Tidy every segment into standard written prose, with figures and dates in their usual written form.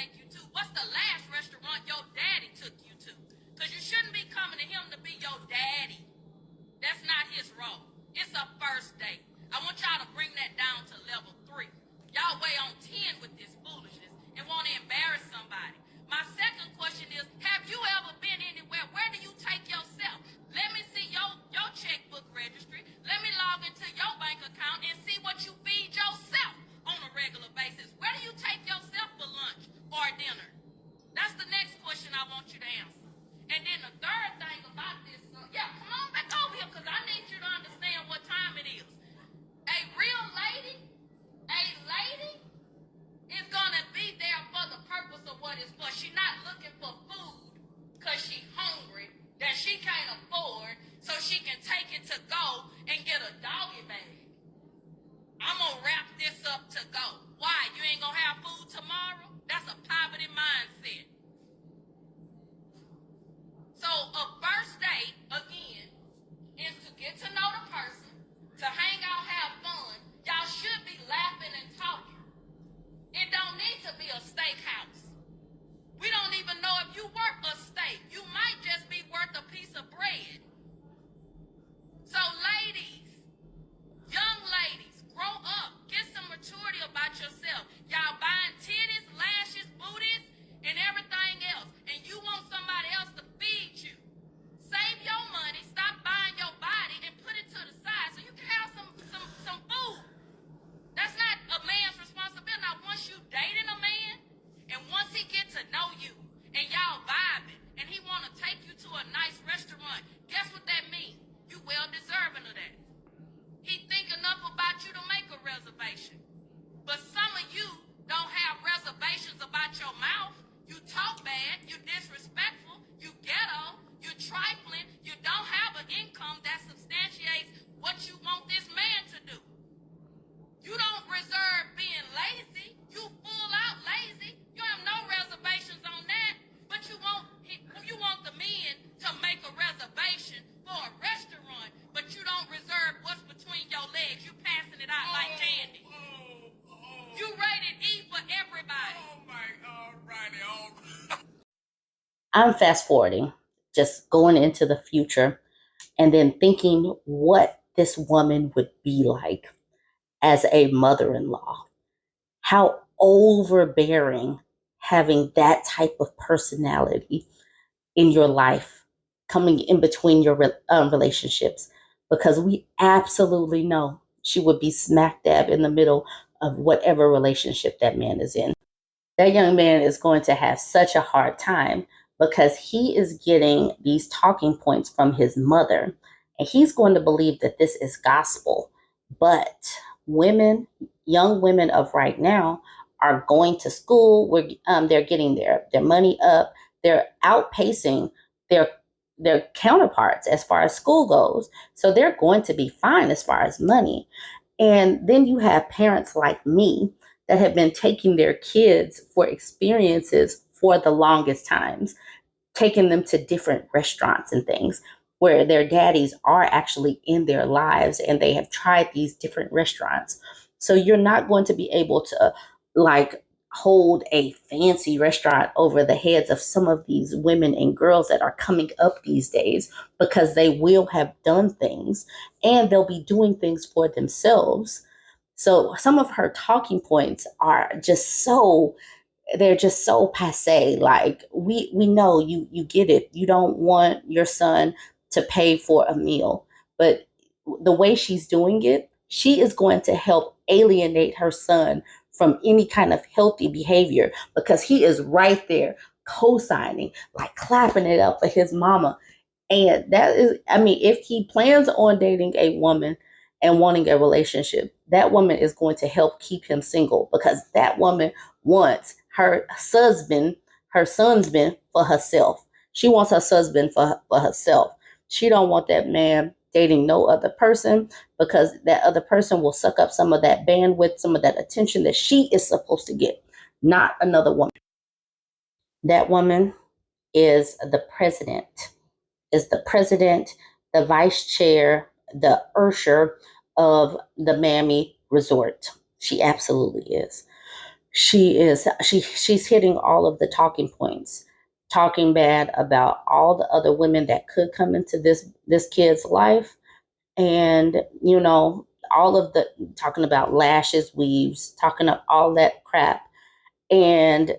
take you to? What's the last restaurant your daddy took you to? Because you shouldn't be coming to him to be your daddy. That's not his role. It's a first date. I want y'all to bring that down to level 3. Y'all way on 10 with this foolishness and want to embarrass somebody. My second question is, have you ever been anywhere? Where do you take yourself? Let me see your checkbook registry. Let me log into your bank account and see what you feed yourself on a regular basis. Where do you take yourself for lunch or dinner? That's the next question I want you to answer. And then the third thing about this, come on back over here because I need you to understand what time it is. A real lady is going to be there for the purpose of what it's for. She's not looking for food because she's hungry that she can't afford so she can take it to go and get a doggy bag. I'm going to wrap this up to go. Why? You ain't going to have food tomorrow? That's a poverty mindset. So a first date, again, is to get to know the person, to hang out, have fun. Y'all should be laughing and talking. It don't need to be a steakhouse. We don't even know if you worth a steak. You might just be worth a piece of bread. So ladies, young ladies, grow up. Get some maturity about yourself. Y'all buying titties, lashes, booties, and everything else. And you want somebody else to feed you. Save your money, stop buying your body, and put it to the side so you can have some food. That's not a man's responsibility. Now, once you dating a man, and once he get to know you, and y'all vibing, and he want to take you to a nice restaurant, guess what that means? You well deserving of that. He think enough about you to make a reservation. But some of you don't have reservations about your mouth. You talk bad, you disrespectful, you ghetto, you trifling, you don't have an income that substantiates what you want this man to do. You don't reserve being lazy. You full out lazy. You have no reservations on that. But you want the men to make a reservation for a restaurant, but you don't reserve what's between your legs. You passing it out like candy. You rated E for everybody. Oh my, all righty. I'm fast forwarding, just going into the future and then thinking what this woman would be like as a mother-in-law. How overbearing having that type of personality in your life coming in between your relationships, because we absolutely know she would be smack dab in the middle of whatever relationship that man is in. That young man is going to have such a hard time because he is getting these talking points from his mother and he's going to believe that this is gospel. But women, young women of right now, are going to school. They're getting their money up. They're outpacing their counterparts as far as school goes. So they're going to be fine as far as money. And then you have parents like me that have been taking their kids for experiences for the longest times, taking them to different restaurants and things where their daddies are actually in their lives and they have tried these different restaurants. So you're not going to be able to like hold a fancy restaurant over the heads of some of these women and girls that are coming up these days, because they will have done things and they'll be doing things for themselves. So some of her talking points are just so, they're just so passe. Like we know you get it. You don't want your son to pay for a meal, but the way she's doing it, she is going to help alienate her son from any kind of healthy behavior, because he is right there co-signing, like clapping it up for his mama. And that is, I mean, if he plans on dating a woman and wanting a relationship, that woman is going to help keep him single, because that woman wants her husband, her sunsband for herself. She wants her husband for herself. She don't want that man dating no other person, because that other person will suck up some of that bandwidth, some of that attention that she is supposed to get, not another woman. That woman is the president, the vice chair, the usher of the Mammy Resort. She absolutely is. She's hitting all of the talking points, talking bad about all the other women that could come into this kid's life, and all of the talking about lashes, weaves, talking up all that crap, and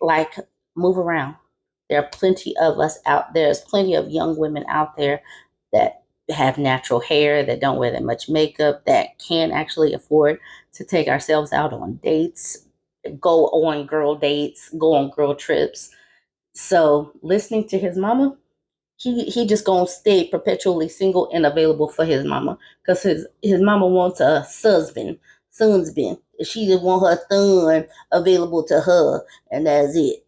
like, move around. There are plenty of us out there. There's plenty of young women out there that have natural hair, that don't wear that much makeup, that can actually afford to take ourselves out on dates, go on girl dates, go on girl trips. So listening to his mama, he just gonna stay perpetually single and available for his mama, because his mama wants a husband. She just want her son available to her, and that's it.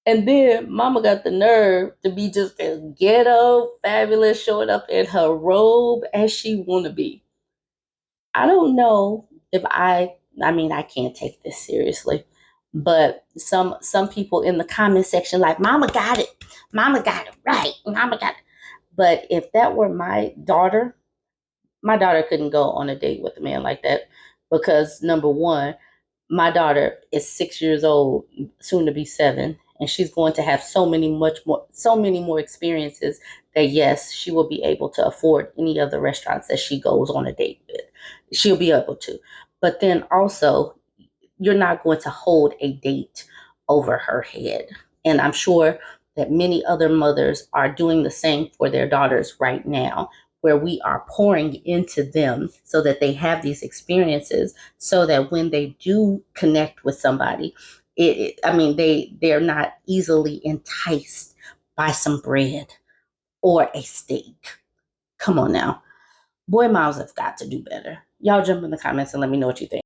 And then mama got the nerve to be just as ghetto, fabulous, showing up in her robe as she wanna be. I don't know if I mean, I can't take this seriously, but some people in the comment section like, mama got it. Mama got it right. Mama got it. But if that were my daughter couldn't go on a date with a man like that, because number one, my daughter is 6 years old, soon to be 7, and she's going to have so many more experiences that yes, she will be able to afford any of the restaurants that she goes on a date with. She'll be able to. But then also, you're not going to hold a date over her head. And I'm sure that many other mothers are doing the same for their daughters right now, where we are pouring into them so that they have these experiences, so that when they do connect with somebody, they're not easily enticed by some bread or a steak. Come on now. Boy moms have got to do better. Y'all jump in the comments and let me know what you think.